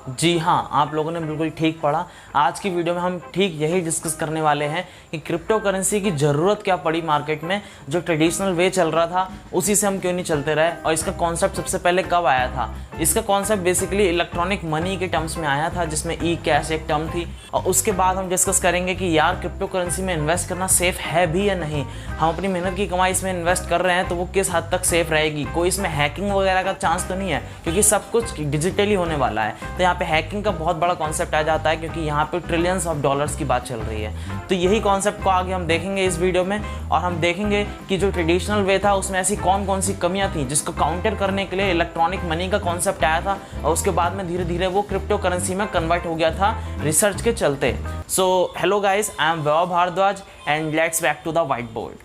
जी हाँ, आप लोगों ने बिल्कुल ठीक पढ़ा। आज की वीडियो में हम ठीक यही डिस्कस करने वाले हैं कि क्रिप्टो करेंसी की ज़रूरत क्या पड़ी मार्केट में। जो ट्रेडिशनल वे चल रहा था उसी से हम क्यों नहीं चलते रहे, और इसका कॉन्सेप्ट सबसे पहले कब आया था। इसका कॉन्सेप्ट बेसिकली इलेक्ट्रॉनिक मनी के टर्म्स में आया था, जिसमें ई कैश एक टर्म थी। और उसके बाद हम डिस्कस करेंगे कि यार क्रिप्टो करेंसी में इन्वेस्ट करना सेफ़ है भी या नहीं। हम अपनी मेहनत की कमाई इसमें इन्वेस्ट कर रहे हैं तो वो किस हद तक सेफ़ रहेगी। कोई इसमें हैकिंग वगैरह का चांस तो नहीं है, क्योंकि सब कुछ डिजिटली होने वाला है। तो यहाँ पे हैकिंग का बहुत बड़ा कॉन्सेप्ट आ जाता है, क्योंकि यहाँ पे ट्रिलियंस ऑफ डॉलर्स की बात चल रही है। तो यही कॉन्सेप्ट को आगे हम देखेंगे इस वीडियो में, और हम देखेंगे कि जो ट्रेडिशनल वे था उसमें ऐसी कौन कौन सी कमियां थी जिसको काउंटर करने के लिए इलेक्ट्रॉनिक मनी का कॉन्सेप्ट आया था, और उसके बाद में धीरे धीरे वो क्रिप्टो करेंसी में कन्वर्ट हो गया था रिसर्च के चलते। So hello guys, I am Vaibhav Bhardwaj and let's back to the white board.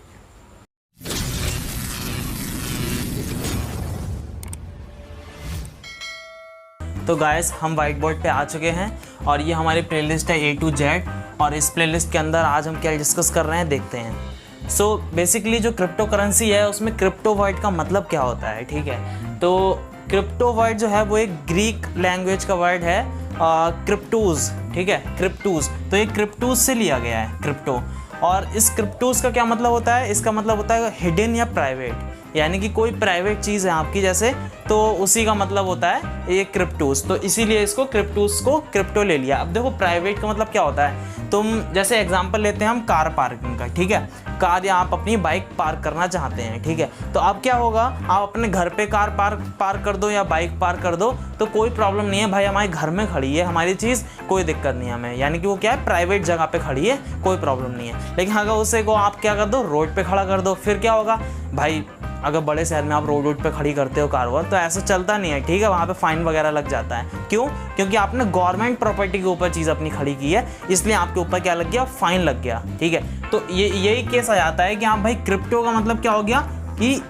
तो गाइस, हम व्हाइट बोर्ड पे आ चुके हैं और ये हमारी प्लेलिस्ट है A to Z, और इस प्लेलिस्ट के अंदर आज हम क्या डिस्कस कर रहे हैं देखते हैं। सो बेसिकली जो क्रिप्टो करेंसी है उसमें क्रिप्टो वर्ड का मतलब क्या होता है, ठीक है। तो क्रिप्टो वर्ड जो है वो एक ग्रीक लैंग्वेज का वर्ड है, क्रिप्टूज, ठीक है, क्रिप्टूज। तो ये क्रिप्टूज से लिया गया है क्रिप्टो, और इस क्रिप्टूज का क्या मतलब होता है, इसका मतलब होता है हिडन या प्राइवेट, यानी कि कोई प्राइवेट चीज़ है आपकी जैसे, तो उसी का मतलब होता है ये क्रिप्टूस। तो इसीलिए इसको क्रिप्टूस को क्रिप्टो ले लिया। अब देखो प्राइवेट का मतलब क्या होता है, तुम जैसे एग्जांपल लेते हैं हम कार पार्किंग का, ठीक है, कार या आप अपनी बाइक पार्क करना चाहते हैं, ठीक है। तो अब क्या होगा, आप अपने घर पे कार पार्क कर दो या बाइक पार्क कर दो तो कोई प्रॉब्लम नहीं है, भाई हमारे घर में खड़ी है हमारी चीज़, कोई दिक्कत नहीं है हमें, यानी कि वो क्या है, प्राइवेट जगह पे खड़ी है, कोई प्रॉब्लम नहीं है। लेकिन अगर उसे को आप क्या कर दो, रोड पे खड़ा कर दो, फिर क्या होगा भाई, अगर बड़े शहर में आप रोड पे खड़ी करते हो कार वार, तो ऐसा चलता नहीं है, ठीक है, वहाँ पे फाइन वगैरह लग जाता है। क्यों? क्योंकि आपने गवर्नमेंट प्रॉपर्टी के ऊपर चीज़ अपनी खड़ी की है, इसलिए आपके ऊपर क्या लग गया, फाइन लग गया, ठीक है। तो यही केस आ जाता है कि हाँ भाई, क्रिप्टो का मतलब क्या हो गया कि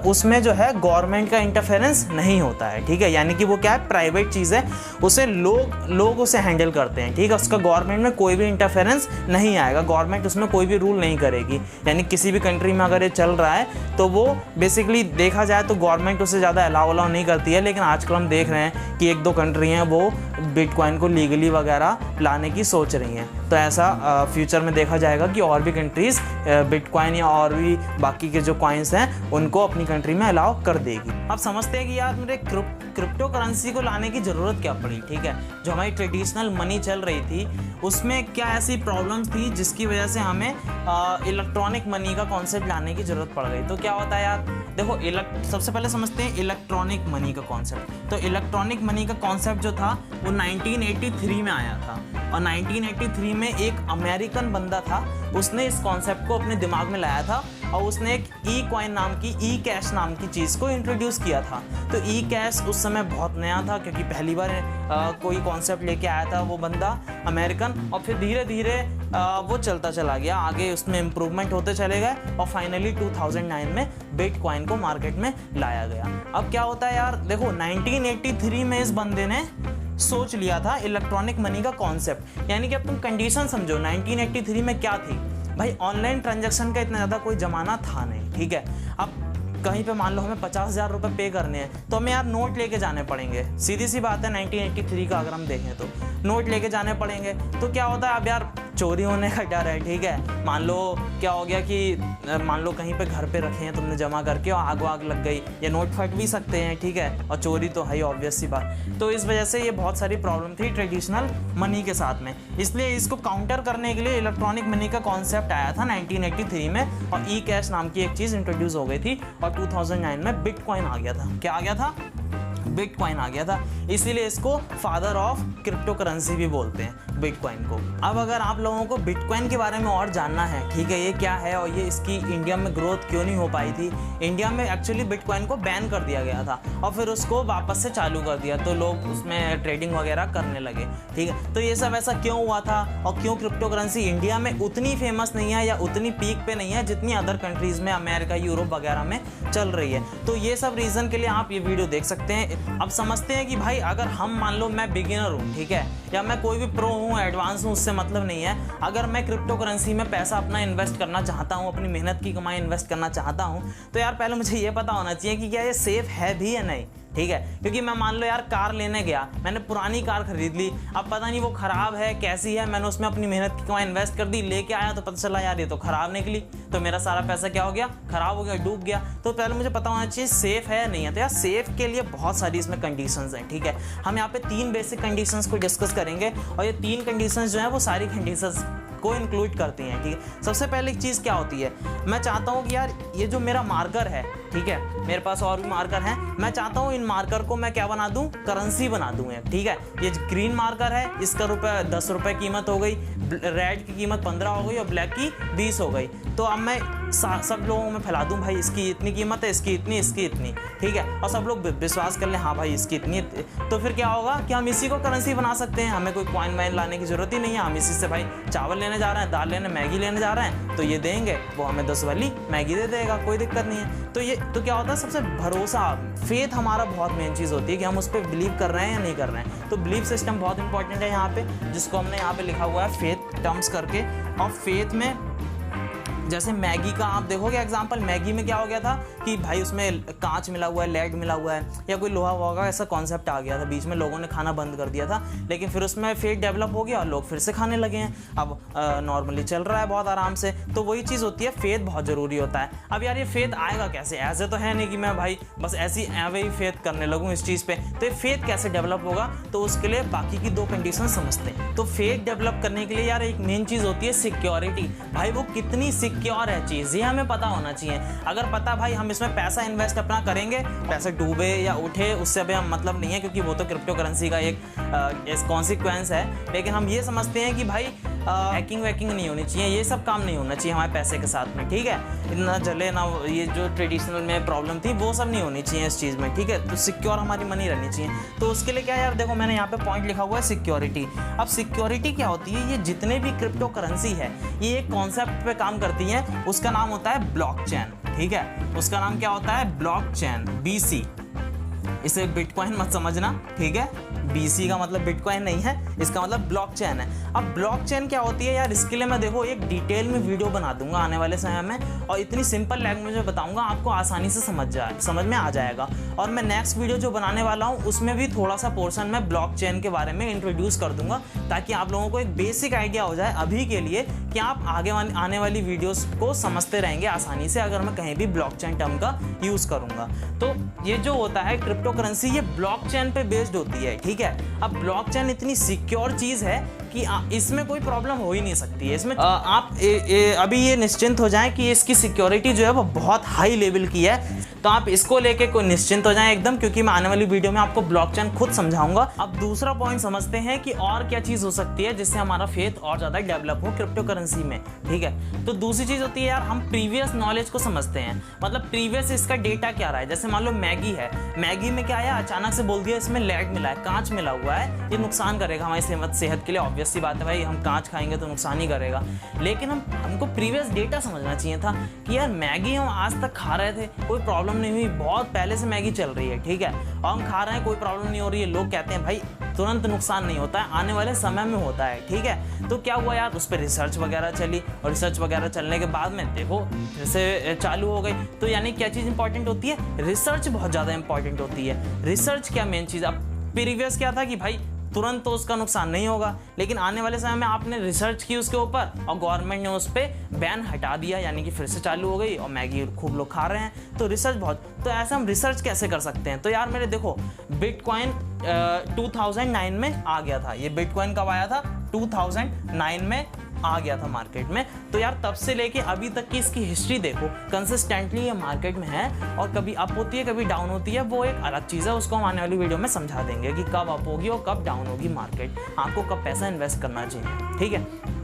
उसमें जो है गवर्नमेंट का इंटरफेरेंस नहीं होता है, ठीक है, यानी कि वो क्या है, प्राइवेट चीज़ है, उसे लोग उसे हैंडल करते हैं, ठीक है। उसका गवर्नमेंट में कोई भी इंटरफेरेंस नहीं आएगा, गवर्नमेंट उसमें कोई भी रूल नहीं करेगी। यानी किसी भी कंट्री में अगर ये चल रहा है तो वो बेसिकली देखा जाए तो गवर्नमेंट उसे ज़्यादा अलाउ नहीं करती है। लेकिन आजकल हम देख रहे हैं कि एक दो कंट्री हैं वो बिटकॉइन को लीगली वगैरह लाने की सोच रही हैं। तो ऐसा फ्यूचर में देखा जाएगा कि और भी कंट्रीज़ बिटकॉइन या और भी बाकी के जो कॉइन्स हैं उनको अपनी कंट्री में अलाउ कर देगी। अब समझते हैं कि यार मेरे क्रिप्टो करेंसी को लाने की ज़रूरत क्या पड़ी, ठीक है। जो हमारी ट्रेडिशनल मनी चल रही थी उसमें क्या ऐसी प्रॉब्लम्स थी जिसकी वजह से हमें इलेक्ट्रॉनिक मनी का कॉन्सेप्ट लाने की ज़रूरत पड़ गई। तो क्या होता है यार, देखो सबसे पहले समझते हैं इलेक्ट्रॉनिक मनी का कॉन्सेप्ट। तो इलेक्ट्रॉनिक मनी का कॉन्सेप्ट जो था वो 1983 में आया था, और 1983 में एक अमेरिकन बंदा था, उसने इस कॉन्सेप्ट को अपने दिमाग में लाया था, और उसने एक ई कॉइन नाम की, ई कैश नाम की चीज़ को इंट्रोड्यूस किया था। तो ई कैश उस समय बहुत नया था, क्योंकि पहली बार कोई कॉन्सेप्ट लेके आया था वो बंदा अमेरिकन, और फिर धीरे धीरे वो चलता चला गया आगे, उसमें इम्प्रूवमेंट होते चले गए, और फाइनली 2009 में बिटकॉइन को मार्केट में लाया गया। अब क्या होता है यार, देखो 1983 में इस बंदे ने सोच लिया था इलेक्ट्रॉनिक मनी का कॉन्सेप्ट। यानी कि अब तुम कंडीशन समझो, 1983 में क्या थी भाई, ऑनलाइन ट्रांजैक्शन का इतना ज़्यादा कोई ज़माना था नहीं, ठीक है। अब कहीं पे मान लो हमें 50,000 रुपये पे करने हैं तो हमें यार नोट लेके जाने पड़ेंगे, सीधी सी बात है। 1983 का अगर हम देखें तो नोट लेके जाने पड़ेंगे, तो क्या होता है, अब यार चोरी होने का डर है, ठीक है। मान लो क्या हो गया कि मान लो कहीं पे घर पे रखे हैं तुमने जमा करके और आग लग गई, या नोट फट भी सकते हैं, ठीक है, और चोरी तो है ऑब्वियस सी बात। तो इस वजह से ये बहुत सारी प्रॉब्लम थी ट्रेडिशनल मनी के साथ में, इसलिए इसको काउंटर करने के लिए इलेक्ट्रॉनिक मनी का कॉन्सेप्ट आया था 1983 में, और ई कैश नाम की एक चीज़ इंट्रोड्यूस हो गई थी, और 2009 में बिटकॉइन आ गया था। क्या आ गया था? बिटकॉइन आ गया था। इसीलिए इसको फादर ऑफ क्रिप्टो करेंसी भी बोलते हैं बिटकॉइन को। अब अगर आप लोगों को बिटकॉइन के बारे में और जानना है, ठीक है, ये क्या है और ये इसकी इंडिया में ग्रोथ क्यों नहीं हो पाई थी। इंडिया में एक्चुअली बिटकॉइन को बैन कर दिया गया था और फिर उसको वापस से चालू कर दिया, तो लोग उसमें ट्रेडिंग वगैरह करने लगे, ठीक है। तो ये सब ऐसा क्यों हुआ था और क्यों क्रिप्टो करेंसी इंडिया में उतनी फेमस नहीं है या उतनी पीक पे नहीं है जितनी अदर कंट्रीज़ में, अमेरिका, यूरोप वगैरह में चल रही है। तो ये सब रीज़न के लिए आप ये वीडियो देख सकते हैं। अब समझते हैं कि भाई अगर हम मान लो मैं बिगिनर हूँ, ठीक है, या मैं कोई भी प्रो हूँ, एडवांस हूँ, उससे मतलब नहीं है। अगर मैं क्रिप्टो करेंसी में पैसा अपना इन्वेस्ट करना चाहता हूँ, अपनी मेहनत की कमाई इन्वेस्ट करना चाहता हूँ, तो यार पहले मुझे ये पता होना चाहिए कि क्या ये सेफ़ है भी या नहीं। ठीक है। क्योंकि मैं मान लो यार कार लेने गया, मैंने पुरानी कार खरीद ली, अब पता नहीं वो खराब है कैसी है, मैंने उसमें अपनी मेहनत की कमाई इन्वेस्ट कर दी, लेके आया तो पता चला यार ये तो खराब निकली, तो मेरा सारा पैसा क्या हो गया, खराब हो गया, डूब गया। तो पहले मुझे पता होना चाहिए सेफ है या नहीं है। तो यार सेफ के लिए बहुत सारी इसमें कंडीशंस हैं, ठीक है। हम यहाँ पे 3 बेसिक कंडीशंस को डिस्कस करेंगे और ये 3 कंडीशंस जो है वो सारी कंडीशंस को इंक्लूड करती हैं, ठीक है। सबसे पहले एक चीज़ क्या होती है, मैं चाहता हूँ कि यार ये जो मेरा मार्कर है, ठीक है, मेरे पास और भी मार्कर हैं, मैं चाहता हूँ इन मार्कर को मैं क्या बना दूँ, करेंसी बना दूँ, ठीक है। ये ग्रीन मार्कर है, इसका 10 रुपये कीमत हो गई, रेड की कीमत 15 हो गई और ब्लैक की 20 हो गई। तो अब मैं सब लोगों में फैला दूं भाई इसकी इतनी कीमत है, इसकी इतनी, ठीक है, और सब लोग विश्वास कर लें हाँ भाई इसकी इतनी। तो फिर क्या होगा कि हम इसी को करेंसी बना सकते हैं, हमें कोई कॉइन वाइन लाने की जरूरत ही नहीं है। हम इसी से भाई चावल लेने जा रहे हैं, दाल लेने, मैगी लेने जा रहे हैं, तो ये देंगे, वो हमें 10 वाली मैगी दे देगा, कोई दिक्कत नहीं है। तो क्या होता है, सबसे भरोसा, फेथ हमारा बहुत मेन चीज़ होती है कि हम उस पर बिलीव कर रहे हैं या नहीं कर रहे हैं। तो बिलीव सिस्टम बहुत इंपॉर्टेंट है यहाँ पे, जिसको हमने यहाँ पे लिखा हुआ है फेथ टर्म्स करके। और फेथ में जैसे मैगी का आप देखोगे एग्जांपल, मैगी में क्या हो गया था कि भाई उसमें कांच मिला हुआ है, लेड मिला हुआ है या कोई लोहा होगा, ऐसा कॉन्सेप्ट आ गया था, बीच में लोगों ने खाना बंद कर दिया था, लेकिन फिर उसमें फेथ डेवलप हो गया और लोग फिर से खाने लगे हैं। अब नॉर्मली चल रहा है बहुत आराम से। तो वही चीज़ होती है, फेथ बहुत ज़रूरी होता है। अब यार ये फेथ आएगा कैसे, ऐसे तो है नहीं कि मैं भाई बस ऐसी ही फेथ करने लगूँ इस चीज़ पर। तो ये फेथ कैसे डेवलप होगा, तो उसके लिए बाकी की 2 कंडीशन समझते हैं। तो फेथ डेवलप करने के लिए यार एक मेन चीज़ होती है सिक्योरिटी। भाई वो कितनी सिक्योर है चीज़, ये हमें पता होना चाहिए। अगर पता भाई हम इसमें पैसा इन्वेस्ट अपना करेंगे, पैसे डूबे या उठे उससे अभी हम मतलब नहीं है, क्योंकि वो तो क्रिप्टो करेंसी का एक कॉन्सिक्वेंस है। लेकिन हम ये समझते हैं कि भाई हैकिंग वैकिंग नहीं होनी चाहिए, ये सब काम नहीं होना चाहिए हमारे पैसे के साथ में, ठीक है। इतना जले ना, ये जो ट्रेडिशनल में प्रॉब्लम थी वो सब नहीं होनी चाहिए इस चीज़ में, ठीक है। तो सिक्योर हमारी मनी रहनी चाहिए। तो उसके लिए क्या यार देखो, मैंने यहाँ पे पॉइंट लिखा हुआ है सिक्योरिटी। अब सिक्योरिटी क्या होती है, ये जितने भी क्रिप्टो करेंसी है ये एक कॉन्सेप्ट पे काम करती है, उसका नाम होता है ब्लॉकचेन, ठीक है। उसका नाम क्या होता है, ब्लॉकचेन, BC। इसे बिटकॉइन मत समझना, ठीक है। BC का मतलब बिटकॉइन नहीं है, इसका मतलब ब्लॉकचेन है। अब ब्लॉकचेन क्या होती है यार, इसके लिए मैं देखो एक डिटेल में वीडियो बना दूंगा आने वाले समय में, और इतनी सिंपल लैंग्वेज में बताऊंगा, आपको आसानी से समझ में आ जाएगा। और मैं नेक्स्ट वीडियो जो बनाने वाला हूँ उसमें भी थोड़ा सा पोर्शन में ब्लॉकचेन के बारे में इंट्रोड्यूस कर दूंगा, ताकि आप लोगों को एक बेसिक आइडिया हो जाए अभी के लिए, कि आप आगे आने वाली वीडियोस को समझते रहेंगे आसानी से, अगर मैं कहीं भी ब्लॉकचेन टर्म का यूज़ करूँगा। तो ये जो होता है क्रिप्टो करेंसी, ये ब्लॉकचेन पे बेस्ड होती है, ठीक है। अब ब्लॉकचेन इतनी सिक्योर चीज़ है कि इसमें कोई प्रॉब्लम हो ही नहीं सकती है। इसमें आप अभी ये निश्चिंत हो जाएं कि इसकी सिक्योरिटी जो है वो बहुत हाई लेवल की है। तो आप इसको लेके कोई निश्चिंत हो जाएं एकदम, क्योंकि मैं आने वाली वीडियो में आपको ब्लॉकचेन खुद समझाऊंगा। अब दूसरा पॉइंट समझते हैं कि और क्या चीज़ हो सकती है जिससे हमारा फेथ और ज़्यादा डेवलप हो क्रिप्टो करेंसी में, ठीक है। तो दूसरी चीज़ होती है यार, हम प्रीवियस नॉलेज को समझते हैं, मतलब प्रीवियस इसका डेटा क्या रहा है। जैसे मान लो मैगी है, मैगी में क्या है, अचानक से बोल दिया इसमें लेड मिला है, कांच मिला हुआ है, ये नुकसान करेगा हमारी सेहत के लिए। ऑब्वियस सी बात है भाई, हम कांच खाएंगे तो नुकसान ही करेगा। लेकिन हमको प्रीवियस डेटा समझना चाहिए था कि यार मैगी हम आज तक खा रहे थे, कोई प्रॉब्लम नहीं हुई, बहुत पहले से मैगी चल रही है, ठीक है, और हम खा रहे हैं, कोई प्रॉब्लम नहीं हो रही है। लोग कहते हैं भाई तुरंत नुकसान नहीं होता है, आने वाले समय में होता है, ठीक है। तो क्या हुआ यार, उस पर रिसर्च वगैरह चली, और रिसर्च वगैरह चलने के बाद में देखो फिर से चालू हो गई। तो यानी क्या चीज़ इंपॉर्टेंट होती है, रिसर्च बहुत ज़्यादा इंपॉर्टेंट होती है। रिसर्च क्या मेन चीज़, अब प्रीवियस क्या था कि भाई तुरंत तो उसका नुकसान नहीं होगा, लेकिन आने वाले समय में आपने रिसर्च की उसके ऊपर और गवर्नमेंट ने उस पर बैन हटा दिया, यानी कि फिर से चालू हो गई और मैगी खूब लोग खा रहे हैं। तो रिसर्च बहुत, तो ऐसा हम रिसर्च कैसे कर सकते हैं। तो यार मेरे देखो, बिटकॉइन 2009 में आ गया था, ये बिटकॉइन कब आया था, 2009 में आ गया था मार्केट में। तो यार तब से लेके अभी तक की इसकी हिस्ट्री देखो, कंसिस्टेंटली ये मार्केट में है, और कभी अप होती है कभी डाउन होती है, वो एक अलग चीज़ है, उसको हम आने वाली वीडियो में समझा देंगे कि कब अप होगी और कब डाउन होगी मार्केट, आपको कब पैसा इन्वेस्ट करना चाहिए, ठीक है।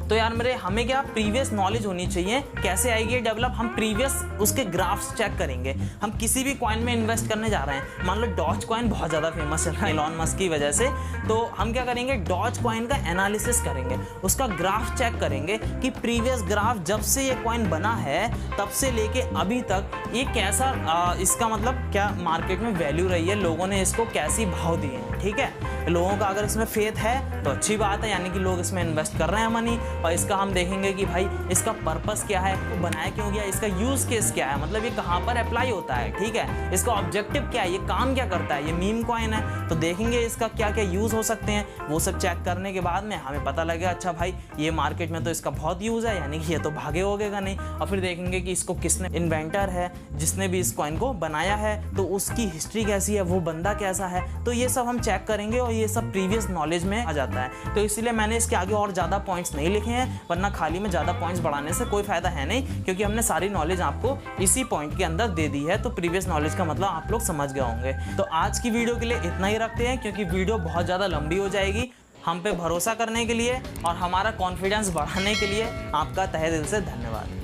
तो यार मेरे हमें क्या प्रीवियस नॉलेज होनी चाहिए, कैसे आएगी डेवलप, हम प्रीवियस उसके ग्राफ्स चेक करेंगे। हम किसी भी कॉइन में इन्वेस्ट करने जा रहे हैं, मान लो डॉज कॉइन बहुत ज़्यादा फेमस चल रहा है एलॉन मस्क की वजह से, तो हम क्या करेंगे, डॉज कॉइन का एनालिसिस करेंगे, उसका ग्राफ चेक करेंगे कि प्रीवियस ग्राफ जब से ये कॉइन बना है तब से लेके अभी तक ये कैसा इसका मतलब क्या मार्केट में वैल्यू रही है, लोगों ने इसको कैसी भाव दिए हैं, ठीक है। लोगों का अगर इसमें फेथ है तो अच्छी बात है, यानी कि लोग इसमें इन्वेस्ट कर रहे हैं मनी, और इसका हम देखेंगे कि भाई इसका पर्पस क्या है, वो बनाया क्यों गया, इसका यूज केस क्या है, मतलब ये कहाँ पर अप्लाई होता है, ठीक है, इसका ऑब्जेक्टिव क्या है, ये काम क्या करता है। ये मीम कॉइन है तो देखेंगे इसका क्या क्या यूज हो सकते हैं। वो सब चेक करने के बाद में हमें पता लगेगा अच्छा भाई ये मार्केट में तो इसका बहुत यूज है, यानी कि ये तो भागे होगेगा नहीं। और फिर देखेंगे कि इसको किसने, इन्वेंटर है जिसने भी इस कॉइन को बनाया है, तो उसकी हिस्ट्री कैसी है, वो बंदा कैसा है, तो ये सब हम चेक करेंगे और ये सब प्रीवियस नॉलेज में आ जाता है। तो इसलिए मैंने इसके आगे और ज़्यादा पॉइंट्स नहीं लिखे हैं, वरना खाली में ज़्यादा पॉइंट्स बढ़ाने से कोई फायदा है नहीं, क्योंकि हमने सारी नॉलेज आपको इसी पॉइंट के अंदर दे दी है। तो प्रीवियस नॉलेज का मतलब आप लोग समझ गए होंगे। तो आज की वीडियो के लिए इतना ही रखते हैं, क्योंकि वीडियो बहुत ज़्यादा लंबी हो जाएगी। हम पे भरोसा करने के लिए और हमारा कॉन्फिडेंस बढ़ाने के लिए आपका तहे दिल से धन्यवाद।